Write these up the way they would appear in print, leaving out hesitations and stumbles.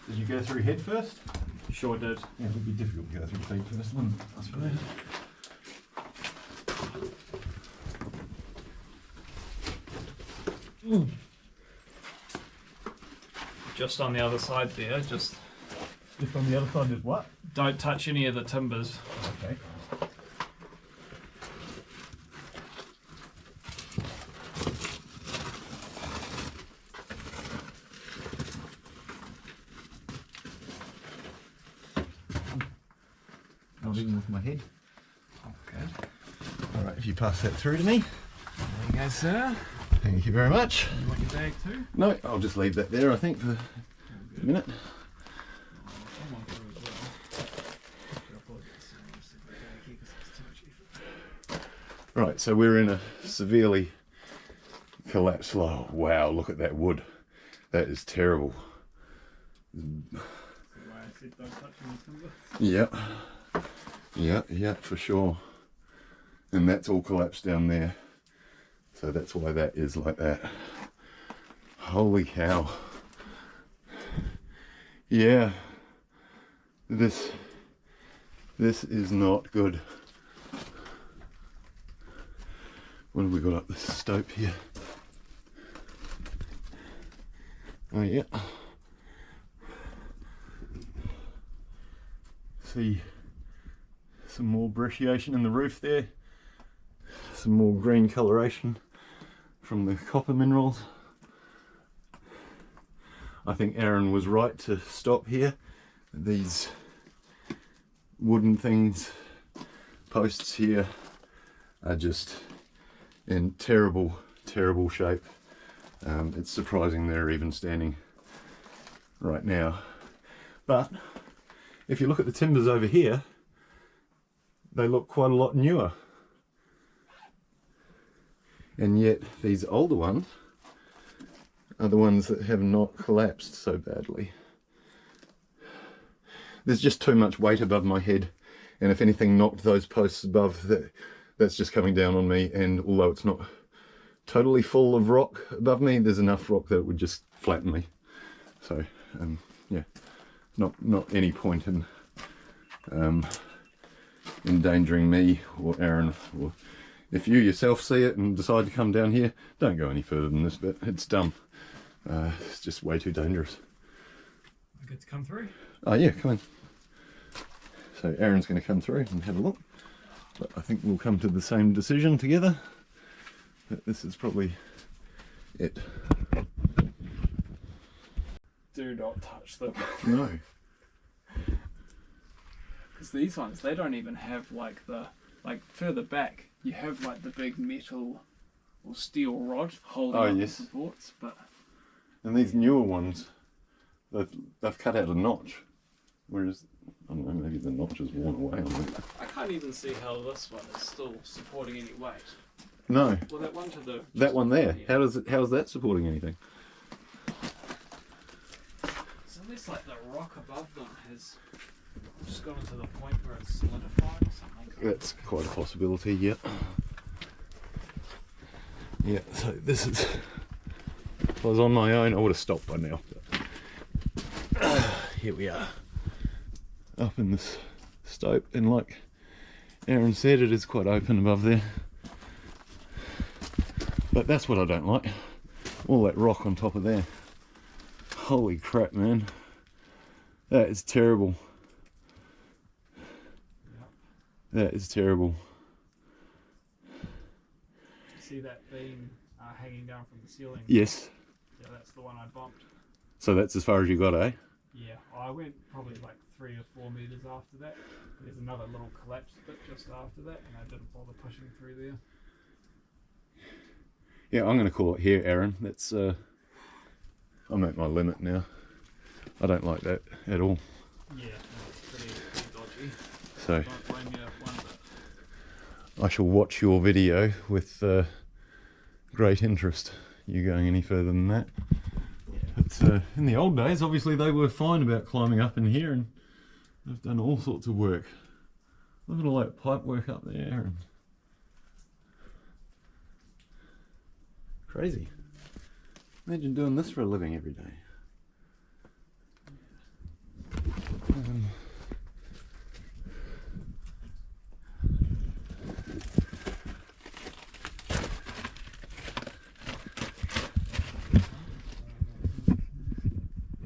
Did you go through head first? Sure did. Yeah, it would be difficult to go through feet first, wouldn't it, I suppose? Just on the other side there, just On the other side is what? don't touch any of the timbers. Okay. Not even with my head. Okay. All right, if you pass that through to me. There you go, sir. Thank you very much. You want your bag too? No, I'll just leave that there, I think, for a minute. Right, so we're in a severely collapsed flow. Wow, look at that wood. That is terrible. Yep. Yeah, for sure. And that's all collapsed down there. So that's why that is like that. Holy cow. Yeah. This is not good. What have we got up this stope here? Oh yeah. See some more brecciation in the roof there. Some more green coloration from the copper minerals. I think Aaron was right to stop here. These wooden things, posts here, are just in terrible shape. It's surprising they're even standing right now. But if you look at the timbers over here, they look quite a lot newer. And yet these older ones are the ones that have not collapsed so badly. There's just too much weight above my head, and if anything knocked those posts above, that's just coming down on me. And although it's not totally full of rock above me, there's enough rock that it would just flatten me. So yeah, not any point in endangering me or Aaron. Or if you yourself see it and decide to come down here, don't go any further than this bit. It's dumb. It's just way too dangerous. I get to come through? Oh yeah, come in. So Aaron's going to come through and have a look. But I think we'll come to the same decision together. That this is probably it. Do not touch them. No. Because these ones, they don't even have like further back, you have like the big metal or steel rod holding up the supports, but... And these newer ones, they've cut out a notch. Whereas, I don't know, maybe the notch is worn away on it. I can't even see how this one is still supporting any weight. No. Well, that one to the... That one there, how is that supporting anything? So unless like the rock above them has just gone to the point where it's solidified or something. That's quite a possibility, yeah. Yeah, so this is... If I was on my own, I would have stopped by now. But, here we are. Up in this stope, and like Aaron said, it is quite open above there. But that's what I don't like. All that rock on top of there. Holy crap, man. That is terrible. That is terrible. See that beam hanging down from the ceiling? Yes. Yeah, that's the one I bumped. So that's as far as you got, eh? Yeah, I went probably like 3 or 4 meters after that. There's another little collapse bit just after that, and I didn't bother pushing through there. Yeah, I'm going to call it here, Aaron. That's I'm at my limit now. I don't like that at all. Yeah, it's pretty dodgy. So Don't blame you one bit. I shall watch your video with great interest. You going any further than that? It's in the old days, obviously they were fine about climbing up in here, and they've done all sorts of work. Look at all that pipe work up there, Aaron. Crazy. Imagine doing this for a living every day.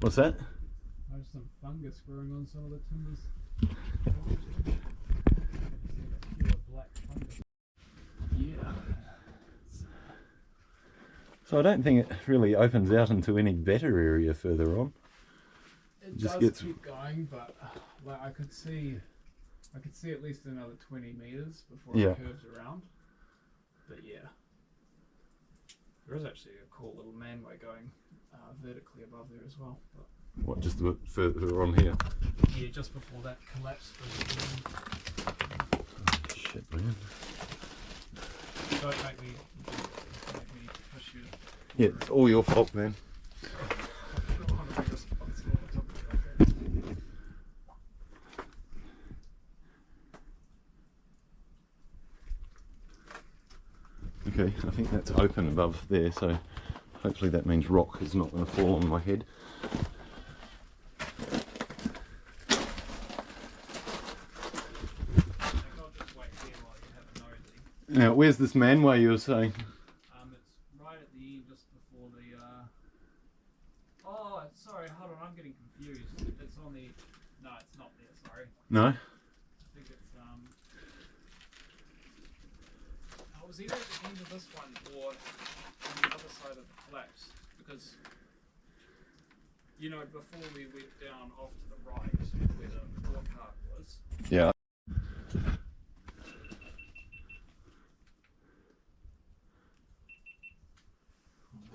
What's that? There's some fungus growing on some of the timbers. Black fungus. Yeah. So I don't think it really opens out into any better area further on. It just does keep going, but like I could see at least another 20 meters before it curves around. But yeah, there is actually a cool little manway going vertically above there as well. But what, just a bit further on here? Yeah, just before that collapse. Oh, shit, man. Don't make me push you. Yeah, it's all your fault, man. Okay, I think that's open above there, so hopefully that means rock is not going to fall on my head. Now, where's this manway you were saying? It's right at the end, just before the. Oh, sorry, hold on, I'm getting confused. It's on the. No, it's not there. Sorry. No. I think it's it was either at the end of this one or on the other side of the collapse, because you know before we went down off to the right where the door cart was. Yeah.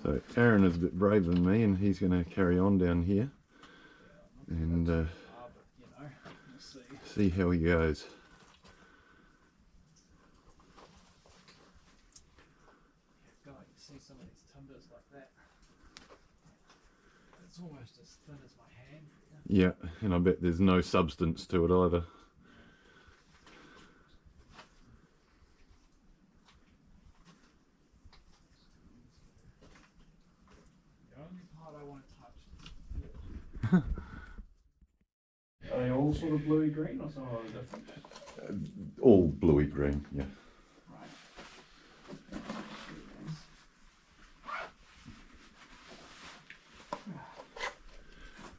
So Aaron is a bit braver than me, and he's going to carry on down here, and But, you know, we'll see how he goes. God, you see some of these timbers like that. It's almost as thin as my hand. Yeah, and I bet there's no substance to it either. Are they all sort of bluey green or some other different? All bluey green, yeah. Right.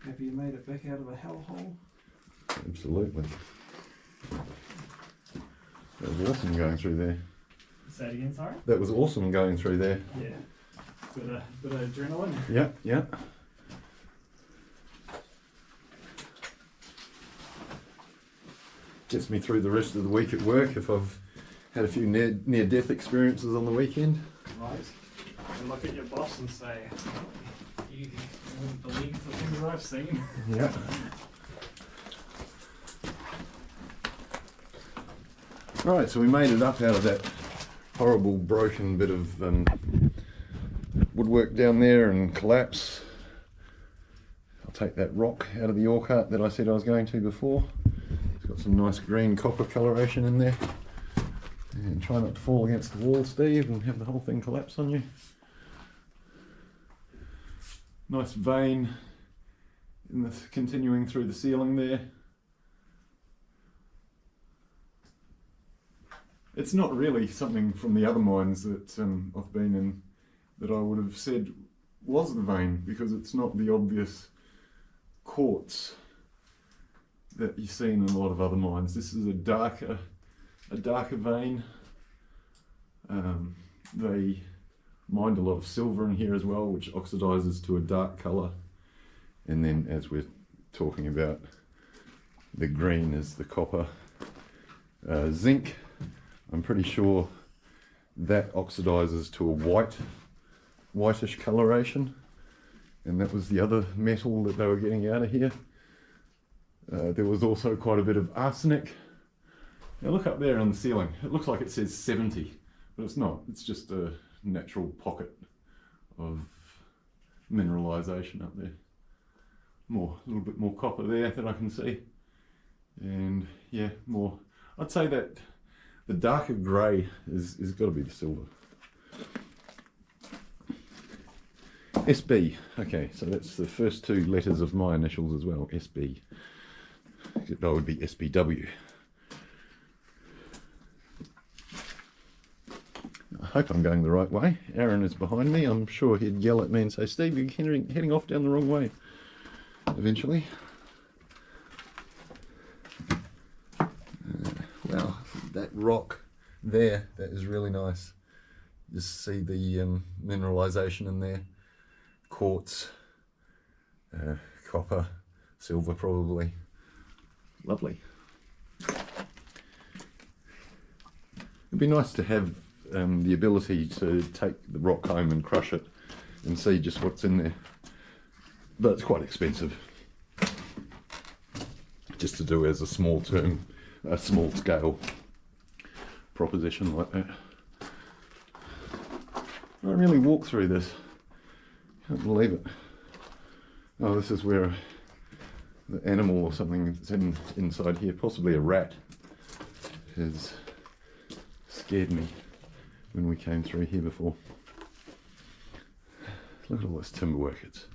Happy you made it back out of a hellhole? Absolutely. That was awesome going through there. Say it again, sorry? That was awesome going through there. Yeah. Bit of adrenaline. Yeah, yeah. Gets me through the rest of the week at work if I've had a few near-death experiences on the weekend. Right. And look at your boss and say, you wouldn't believe the things I've seen. Yeah. Right, so we made it up out of that horrible broken bit of woodwork down there and collapse. I'll take that rock out of the ore cart that I said I was going to before. It's got some nice green copper coloration in there. And try not to fall against the wall, Steve, and have the whole thing collapse on you. Nice vein in the, continuing through the ceiling there. It's not really something from the other mines that I've been in that I would have said was the vein, because it's not the obvious quartz that you see in a lot of other mines. This is a darker vein. They mined a lot of silver in here as well, which oxidizes to a dark color. And then, as we're talking about, the green is the copper. Zinc, I'm pretty sure that oxidizes to a whitish coloration, and that was the other metal that they were getting out of here. There was also quite a bit of arsenic. Now look up there on the ceiling, it looks like it says 70, but it's not. It's just a natural pocket of mineralization up there. A little bit more copper there that I can see, and yeah, more. I'd say that the darker grey is got to be the silver. SB, okay, so that's the first two letters of my initials as well, SB. Except that would be SBW. I hope I'm going the right way. Aaron is behind me. I'm sure he'd yell at me and say, Steve, you're heading off down the wrong way. eventually. Wow, that rock there, that is really nice. Just see the mineralization in there. Quartz, copper, silver probably. Lovely. It'd be nice to have the ability to take the rock home and crush it and see just what's in there. But it's quite expensive. Just to do as a small scale proposition like that. I don't really walk through this. Can't believe it. Oh, this is where the animal or something that's inside here, possibly a rat, has scared me when we came through here before. Look at all this timber work. It's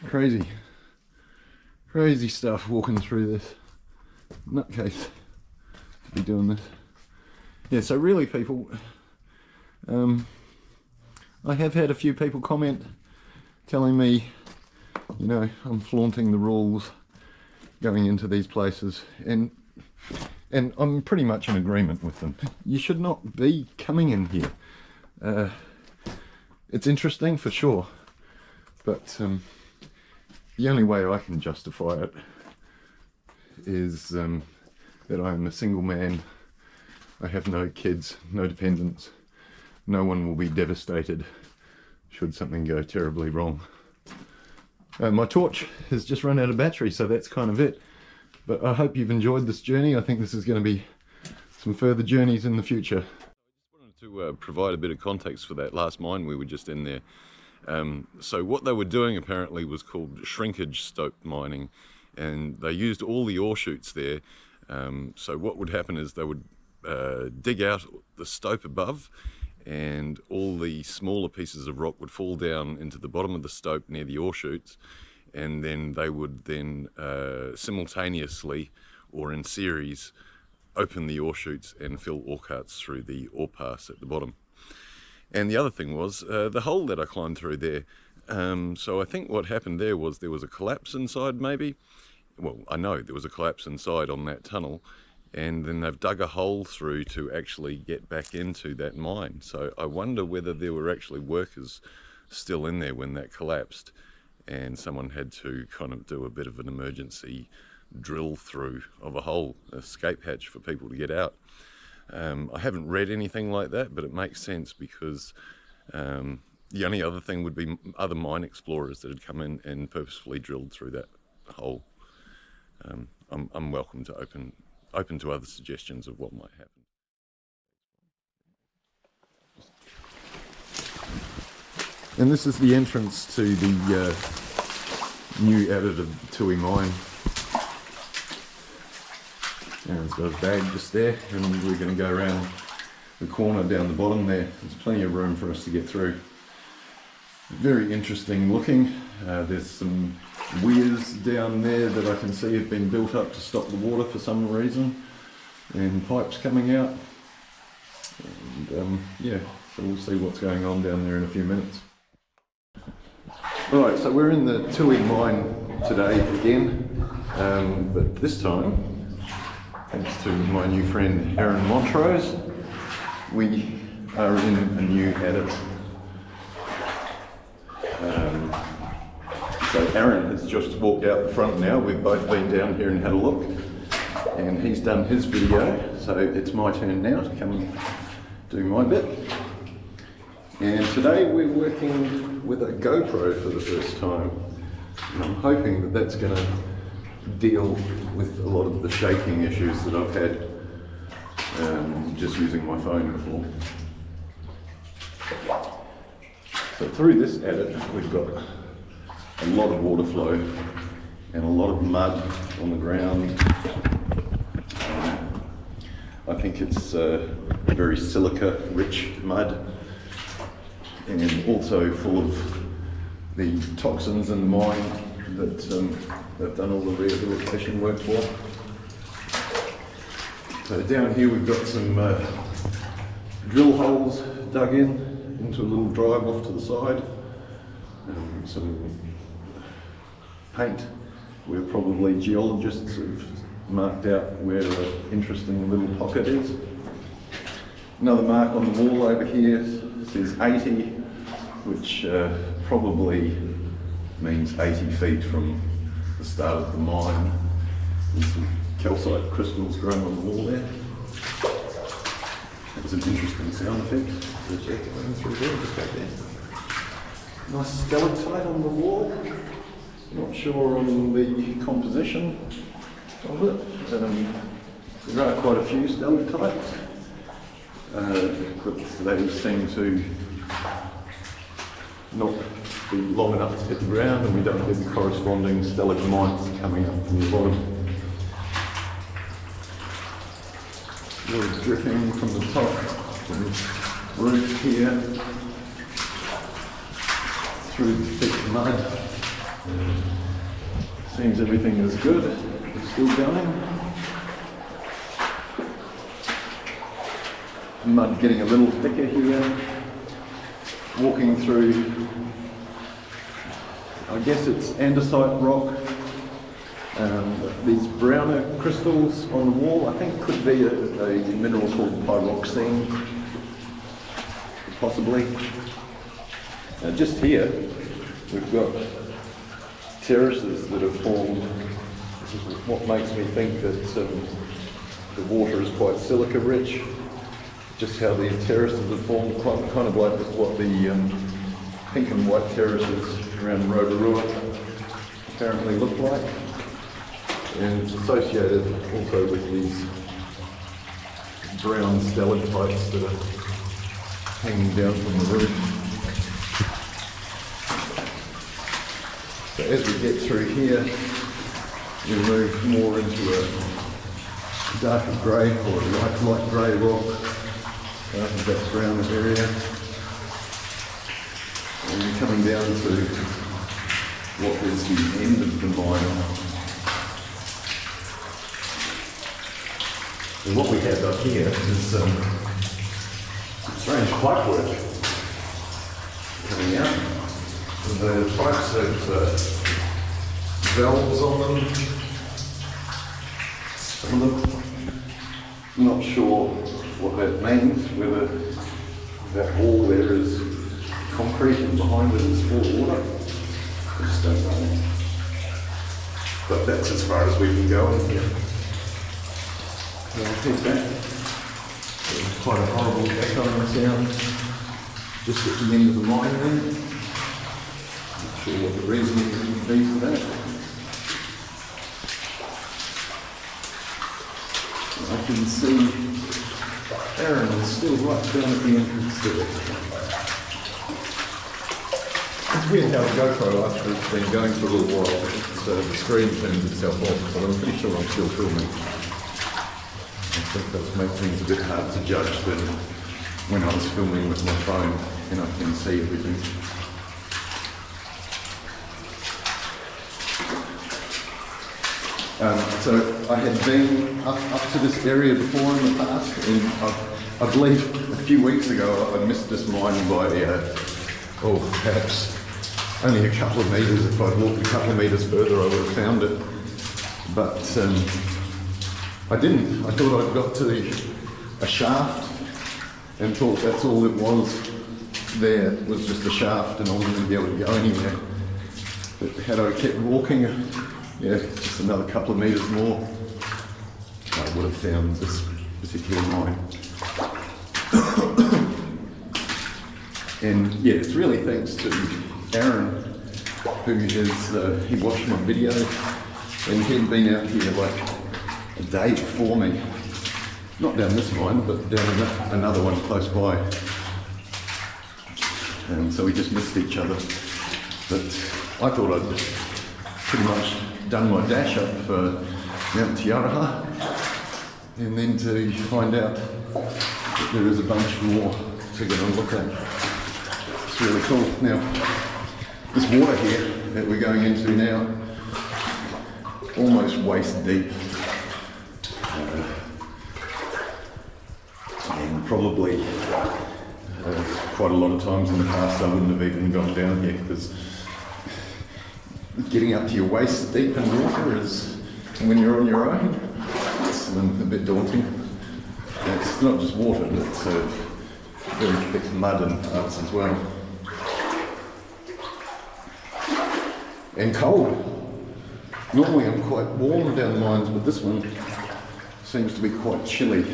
crazy. Crazy stuff walking through this. Nutcase to be doing this. Yeah, so really people, I have had a few people comment telling me, you know, I'm flaunting the rules going into these places, and I'm pretty much in agreement with them. You should not be coming in here. It's interesting for sure, but the only way I can justify it is that I'm a single man. I have no kids, no dependents. No one will be devastated should something go terribly wrong. My torch has just run out of battery, so that's kind of it. But I hope you've enjoyed this journey. I think this is going to be some further journeys in the future. I just wanted to provide a bit of context for that last mine we were just in there. So what they were doing apparently was called shrinkage stope mining, and they used all the ore chutes there. So what would happen is they would dig out the stope above, and all the smaller pieces of rock would fall down into the bottom of the stope near the ore chutes, and then they would then simultaneously or in series open the ore chutes and fill ore carts through the ore pass at the bottom. And the other thing was the hole that I climbed through there. So I think what happened there was a collapse inside maybe. Well, I know there was a collapse inside on that tunnel, and then they've dug a hole through to actually get back into that mine. So I wonder whether there were actually workers still in there when that collapsed, and someone had to kind of do a bit of an emergency drill through of a hole, an escape hatch for people to get out. I haven't read anything like that, but it makes sense because the only other thing would be other mine explorers that had come in and purposefully drilled through that hole. I'm welcome to open to other suggestions of what might happen. And this is the entrance to the new additive Tui mine. Aaron's got his bag just there, and we're going to go around the corner down the bottom there. There's plenty of room for us to get through. Very interesting looking. There's some weirs down there that I can see have been built up to stop the water for some reason, and pipes coming out. And yeah, so we'll see what's going on down there in a few minutes. Right, so we're in the Tui mine today again, but this time, thanks to my new friend Aaron Montrose, we are in a new adit. So Aaron has just walked out the front now. We've both been down here and had a look, and he's done his video, so it's my turn now to come do my bit. And today we're working with a GoPro for the first time, and I'm hoping that that's going to deal with a lot of the shaking issues that I've had just using my phone before. So through this adit we've got a lot of water flow and a lot of mud on the ground. I think it's very silica rich mud, and also full of the toxins in the mine that they've done all the rehabilitation work for. So down here we've got some drill holes dug into a little drive off to the side, some paint. We're probably geologists who've marked out where an interesting little pocket is. Another mark on the wall over here says 80, which probably means 80 feet from the start of the mine. There's some calcite crystals growing on the wall there. That was an interesting sound effect. Nice stalactite on the wall. Not sure on the composition of it. There are quite a few stalactites, but they seem to not be long enough to hit the ground, and we don't get the corresponding stalagmites coming up from the bottom. A little dripping from the top, from the roof here, through the thick mud. Seems everything is good. It's still going. Mud getting a little thicker here. Walking through, I guess it's andesite rock. These browner crystals on the wall, I think could be a mineral called pyroxene, possibly. Just here, we've got terraces that have formed. This is what makes me think that the water is quite silica rich. Just how the terraces have formed, kind of like what the pink and white terraces around Rotorua apparently look like. And it's associated also with these brown stalactites that are hanging down from the roof. So as we get through here, we move more into a darker grey or a light grey rock. I think that's brown area. And we're coming down to what is the end of the mine. And what we have up here is some strange pipework coming out. The pipes have valves on them. Some of them. I'm not sure what that means, whether that wall there is concrete and behind it is full of water. I just don't know. But that's as far as we can go in here. So I'll take that. There's quite a horrible echoing sound just at the end of the mine there. Not sure what the reason would be for that. I can see Aaron is still right down at the entrance to it. It's weird how the GoPro, after it's been going for a little while, the screen turns itself off, but I'm pretty sure I'm still filming. I think that makes things a bit hard to judge than when I was filming with my phone and I can see everything. So I had been up to this area before in the past, and I believe a few weeks ago I missed this mine by, perhaps only a couple of metres. If I'd walked a couple of metres further I would have found it. But I didn't. I thought I'd got to a shaft and thought that's all it was there, was just a shaft and I wasn't going to be able to go anywhere. But had I kept walking, just another couple of metres more, I would have found this particular mine. And it's really thanks to Aaron, who is, he watched my video and he'd been out here like a day before me. Not down this mine, but down another one close by. And so we just missed each other. But I thought I'd pretty much done my dash up Mount Aroha, and then to find out that there is a bunch more to go and look at. It's really cool. Now, this water here that we're going into now, almost waist deep. And probably quite a lot of times in the past I wouldn't have even gone down here because getting up to your waist deep in water is, when you're on your own, it's a bit daunting. It's not just water, but it's very thick mud in parts as well. And cold. Normally I'm quite warm down the lines, but this one seems to be quite chilly.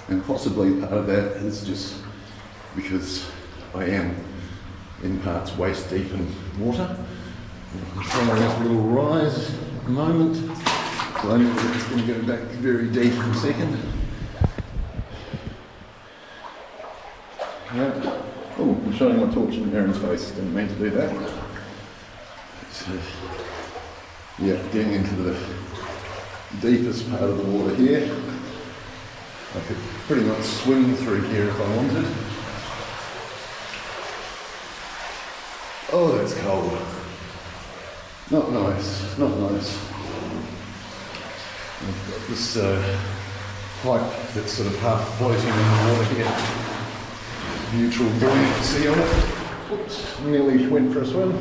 And possibly part of that is just because I am in parts waist deep in water. I'm trying up a little rise at the moment, so I know that it's going to go back very deep in a second. Yeah. Oh, I'm shining my torch in Aaron's face, didn't mean to do that. So, yeah, getting into the deepest part of the water here. I could pretty much swim through here if I wanted. Oh, that's cold. Not nice, not nice. I've got this pipe that's sort of half floating in the water here. Neutral buoyancy on it. Oops, nearly went for a swim.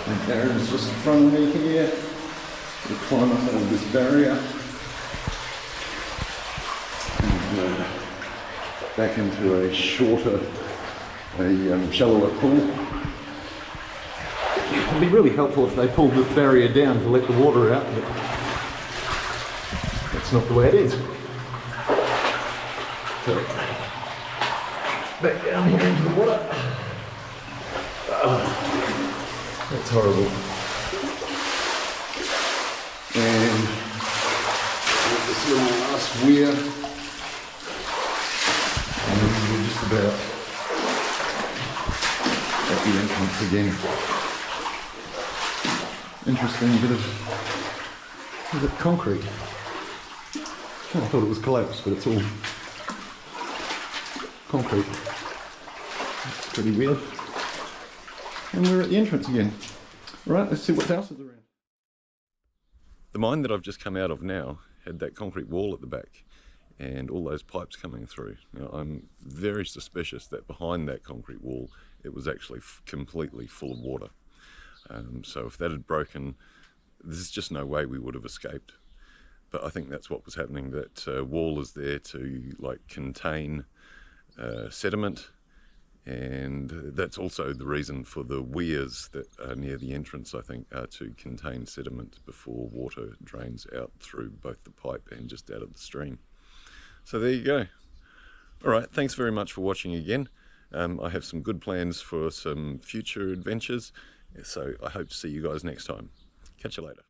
And Aaron's just in front of me here. We'll climb up over this barrier. And back into a shorter, shallower pool. It would be really helpful if they pulled this barrier down to let the water out, but that's not the way it is. So, back down here into the water. That's horrible. And this little last weir, and we're just about at the entrance again. Interesting bit of concrete. I thought it was collapsed, but it's all concrete. It's pretty weird. And we're at the entrance again. Alright, let's see what else is around. The mine that I've just come out of now had that concrete wall at the back and all those pipes coming through. Now, I'm very suspicious that behind that concrete wall it was actually completely full of water. So if that had broken, there's just no way we would have escaped. But I think that's what was happening. That wall is there to contain sediment, and that's also the reason for the weirs that are near the entrance, I think, are to contain sediment before water drains out through both the pipe and just out of the stream. So there you go. All right, thanks very much for watching again. I have some good plans for some future adventures, so I hope to see you guys next time. Catch you later.